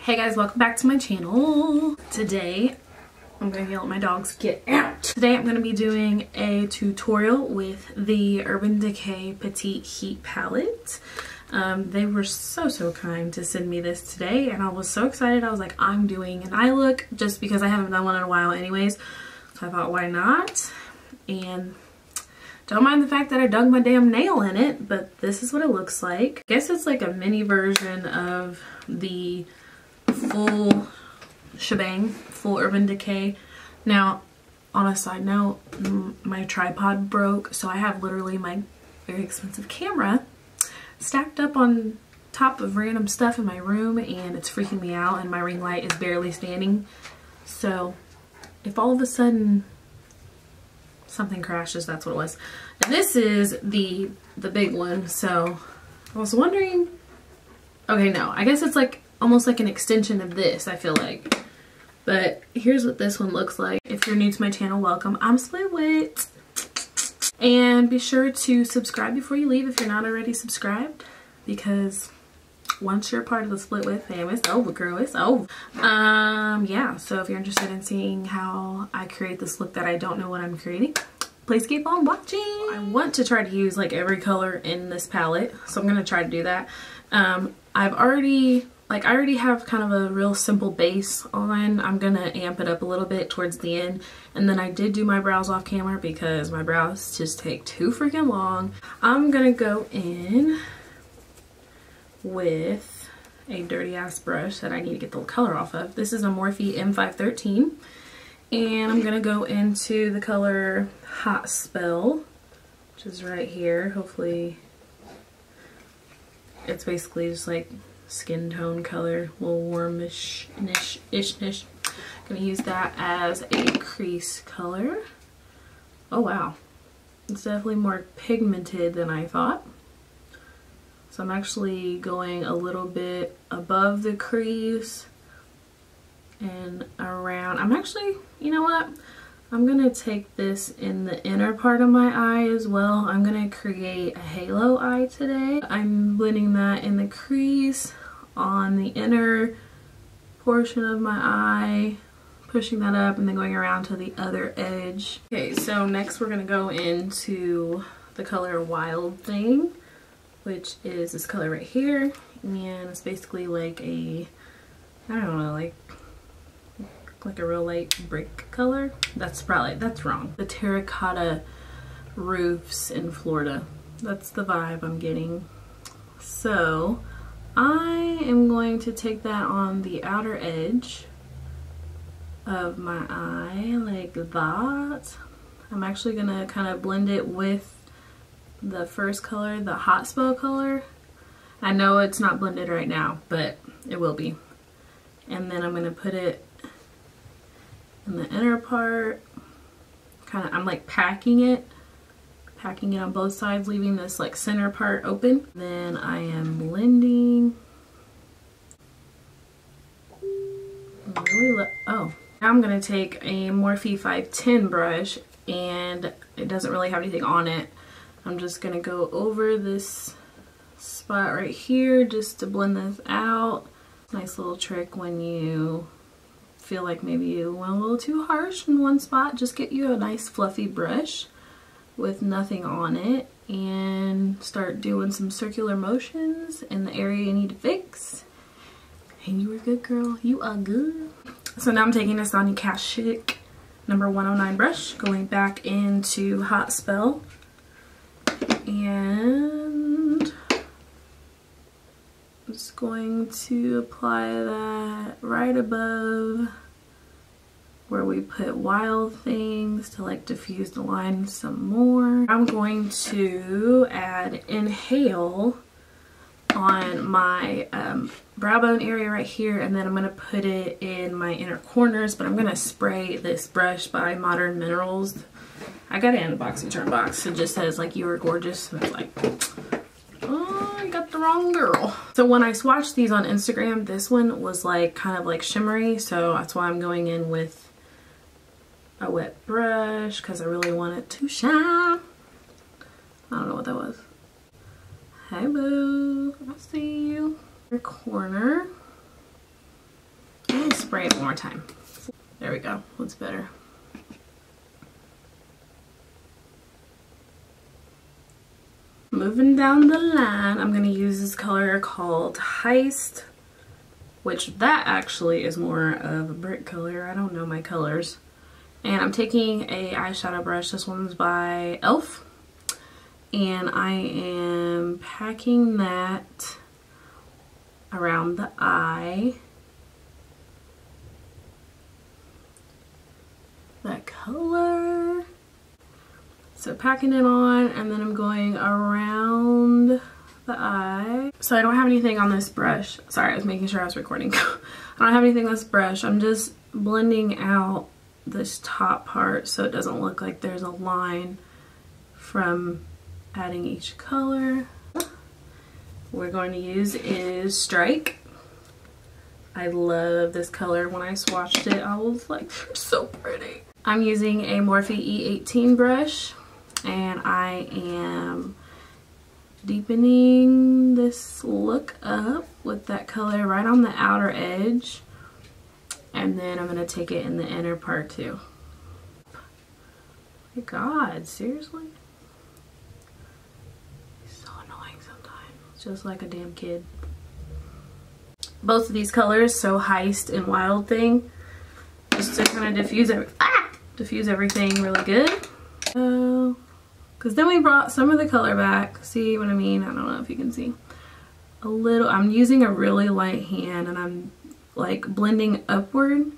Hey guys, welcome back to my channel. Today, I'm gonna yell at my dogs, get out. Today I'm gonna be doing a tutorial with the Urban Decay Petite Heat Palette. They were so kind to send me this today, and I was so excited. I was like, I'm doing an eye look just because I haven't done one in a while anyways. So I thought, why not? And don't mind the fact that I dug my damn nail in it, but this is what it looks like. I guess it's like a mini version of the full shebang, full Urban Decay. Now, on a side note, my tripod broke, so I have literally my very expensive camera stacked up on top of random stuff in my room, and it's freaking me out, and my ring light is barely standing. So if all of a sudden something crashes, that's what it was. And this is the big one, so I was wondering, okay, no, I guess it's like almost like an extension of this, I feel like. But here's what this one looks like. If you're new to my channel, welcome. I'm Splitwhit. And be sure to subscribe before you leave if you're not already subscribed, because once you're part of the Splitwhit fam, it's over, girl, it's over. Yeah, so if you're interested in seeing how I create this look that I don't know what I'm creating, please keep on watching. I want to try to use like every color in this palette, so I'm gonna try to do that. I already have kind of a real simple base on. I'm gonna amp it up a little bit towards the end, and then I did do my brows off camera because my brows just take too freaking long. I'm gonna go in with a dirty ass brush that I need to get the color off of. This is a Morphe M513, and I'm gonna go into the color Hot Spell, which is right here. Hopefully it's basically just like skin tone color, a little warmish-ish. Gonna use that as a crease color. Oh wow, it's definitely more pigmented than I thought. So I'm actually going a little bit above the crease and around. I'm actually, you know what? I'm gonna take this in the inner part of my eye as well. I'm gonna create a halo eye today. I'm blending that in the crease on the inner portion of my eye, pushing that up and then going around to the other edge. Okay, so next we're gonna go into the color Wild Thing, which is this color right here, and it's basically like a, I don't know, like a real light brick color. That's wrong. The terracotta roofs in Florida. That's the vibe I'm getting. So I am going to take that on the outer edge of my eye like that. I'm actually gonna kind of blend it with the first color, the Hot Spell color. I know it's not blended right now, but it will be. And then I'm gonna put it in the inner part. Kind of, I'm like packing it on both sides, leaving this like center part open. Then I am blending. Oh, now I'm gonna take a Morphe 510 brush, and it doesn't really have anything on it. I'm just gonna go over this spot right here just to blend this out. Nice little trick when you feel like maybe you went a little too harsh in one spot. Just get you a nice fluffy brush with nothing on it and start doing some circular motions in the area you need to fix. And you were good, girl. You are good. So now I'm taking this Sonny Cash Chic number 109 brush, going back into Hot Spell, and I'm just going to apply that right above where we put Wild Things to like diffuse the line some more. I'm going to add Inhale on my brow bone area right here, and then I'm going to put it in my inner corners, but I'm going to spray this brush by Modern Minerals. I got it in a BoxyCharm box. It just says like, you are gorgeous, and it's like, oh, I got the wrong girl. So when I swatched these on Instagram, this one was like kind of like shimmery, so that's why I'm going in with a wet brush, because I really want it to shine. I don't know what that was. Hey boo, I see you. Your corner. spray it one more time. There we go. Looks better. Moving down the line, I'm going to use this color called Heist, which that actually is more of a brick color. I don't know my colors. And I'm taking a eyeshadow brush. This one's by e.l.f. And I am packing that around the eye. That color. So packing it on, and then I'm going around the eye. So I don't have anything on this brush. Sorry, I was making sure I was recording. I don't have anything on this brush. I'm just blending out this top part so it doesn't look like there's a line from adding each color. We're going to use is Strike. I love this color. When I swatched it, I was like, they're so pretty. I'm using a Morphe E18 brush, and I am deepening this look up with that color right on the outer edge, and then I'm going to take it in the inner part too. My God, seriously? It's so annoying sometimes. It's just like a damn kid. Both of these colors, so Heist and Wild Thing, just to kind of diffuse everything really good. Because then we brought some of the color back. See what I mean? I don't know if you can see. A little. I'm using a really light hand, and I'm like blending upward.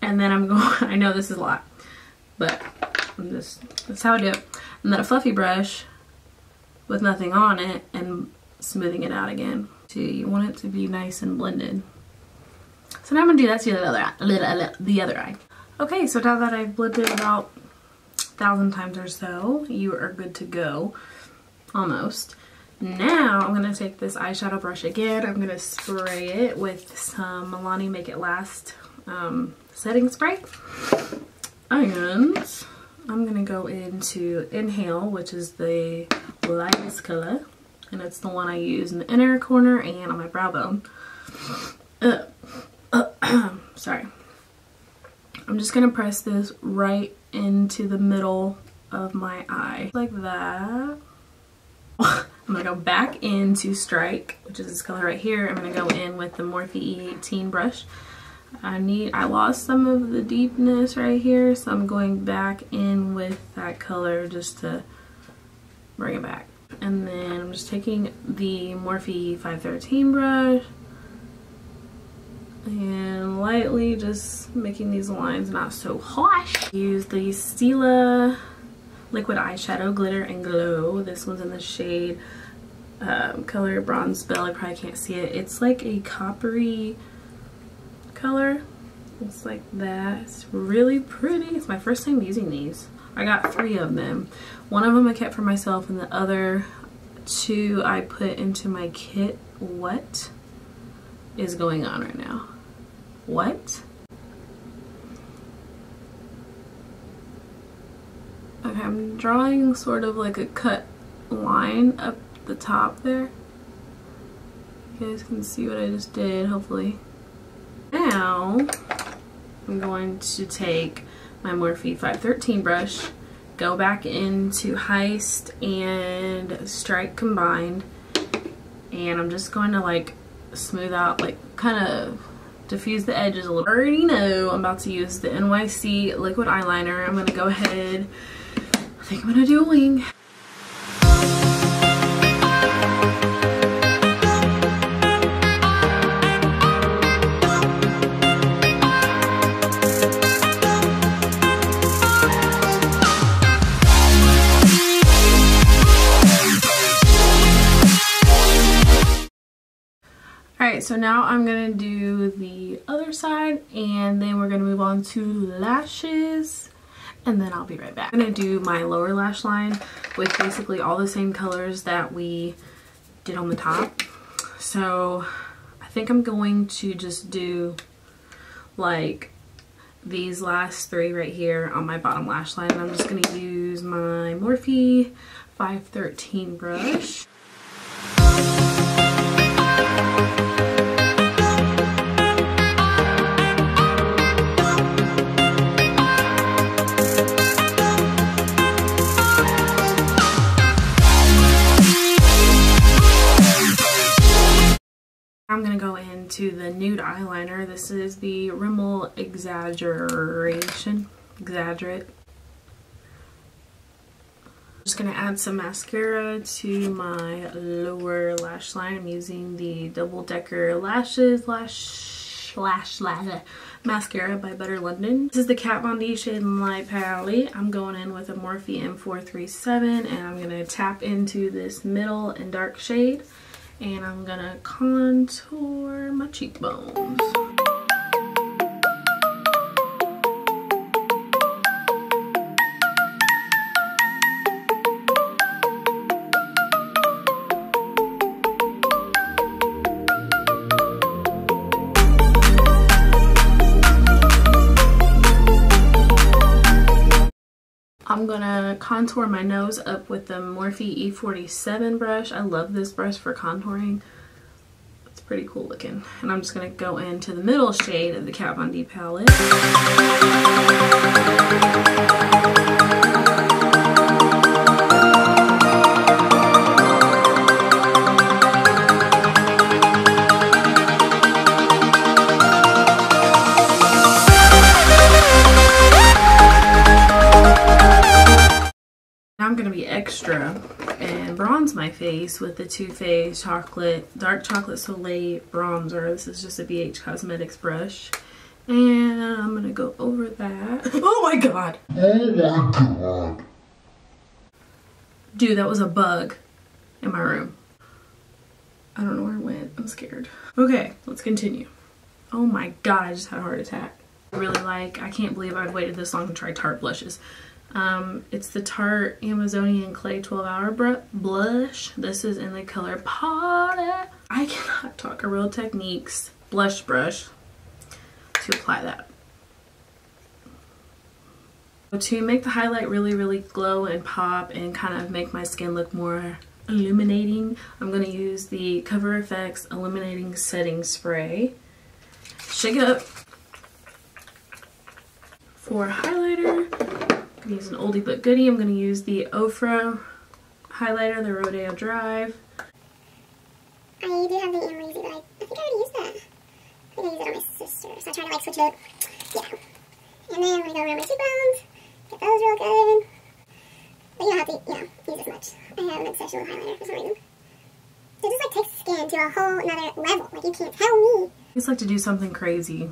And then I'm going, I know this is a lot, but that's how I do it. And then a fluffy brush with nothing on it and smoothing it out again. See, you want it to be nice and blended. So now I'm gonna do that to the other eye. Okay, so now that I've blended about 1,000 times or so, you are good to go, almost. Now I'm gonna take this eyeshadow brush again. I'm gonna spray it with some Milani Make It Last setting spray. And I'm gonna go into Inhale, which is the lightest color, and it's the one I use in the inner corner and on my brow bone. Sorry. I'm just gonna press this right into the middle of my eye, like that. I'm gonna go back into Strike, which is this color right here. I'm gonna go in with the Morphe E18 brush. I lost some of the deepness right here, so I'm going back in with that color just to bring it back. And then I'm just taking the Morphe 513 brush and lightly just making these lines not so harsh. Use the Stila Liquid Eyeshadow Glitter and Glow. This one's in the shade color Bronze Bell. I probably can't see it. It's like a coppery color. It's like that. It's really pretty. It's my first time using these. I got 3 of them. One of them I kept for myself, and the other 2 I put into my kit. What is going on right now? What? Okay, I'm drawing sort of like a cut line up the top there. You guys can see what I just did, hopefully. Now, I'm going to take my Morphe 513 brush, go back into Heist and Strike combined, and I'm just going to like smooth out, like kind of diffuse the edges a little. I already know I'm about to use the NYC liquid eyeliner. I'm going to go ahead, I think I'm going to do a wing. Alright, so now I'm going to do the other side, and then we're going to move on to lashes, and then I'll be right back. I'm going to do my lower lash line with basically all the same colors that we did on the top. So I think I'm going to just do like these last 3 right here on my bottom lash line, and I'm just going to use my Morphe 513 brush. I'm going to go into the nude eyeliner. This is the Rimmel Exaggerate. Just going to add some mascara to my lower lash line. I'm using the Double Decker Lashes mascara by Better London. This is the Kat Von D Shade and Light Palette. I'm going in with a Morphe M437 and I'm going to tap into this middle and dark shade. And I'm gonna contour my cheekbones. I'm gonna contour my nose up with the Morphe E47 brush. I love this brush for contouring. It's pretty cool looking. And I'm just gonna go into the middle shade of the Kat Von D palette. I'm going to be extra and bronze my face with the Too Faced Dark Chocolate Soleil Bronzer. This is just a BH Cosmetics brush. And I'm going to go over that. Oh my god! Oh my god! Dude, that was a bug in my room. I don't know where it went. I'm scared. Okay, let's continue. Oh my god, I just had a heart attack. I can't believe I've waited this long to try Tarte blushes. It's the Tarte Amazonian Clay 12-Hour Blush. This is in the color Party. I cannot talk. A Real Techniques blush brush to apply that. To make the highlight really glow and pop and kind of make my skin look more illuminating, I'm going to use the Cover FX Illuminating Setting Spray. Shake it up. For highlighter, use an oldie but goodie. I'm going to use the Ofra highlighter, the Rodeo Drive. I do have the Amrezy, but I think I already used that. I think I used it on my sister, so I tried to switch it up. Yeah. And then I'm going to go around my cheekbones, get those real good. But you don't have to, use as much. I have an obsession with highlighter for some reason. It just takes skin to a whole another level. You can't tell me. I just like to do something crazy,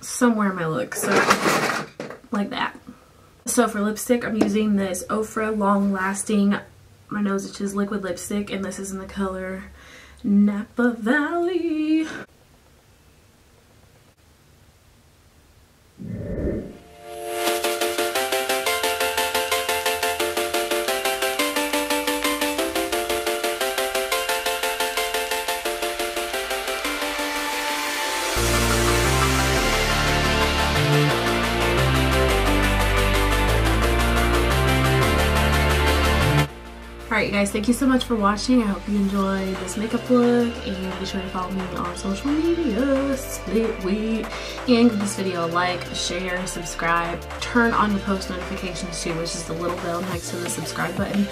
somewhere in my look. So, like that. So for lipstick, I'm using this Ofra Long Lasting My Nose Itches liquid lipstick, and this is in the color Napa Valley. Alright you guys, thank you so much for watching. I hope you enjoyed this makeup look, and be sure to follow me on social media, Splitwhit, and give this video a like, share, subscribe, turn on your post notifications too, which is the little bell next to the subscribe button.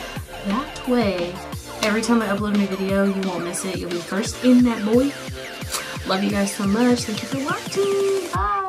That way, every time I upload a new video, you won't miss it. You'll be first in that boy. Love you guys so much. Thank you for watching. Bye!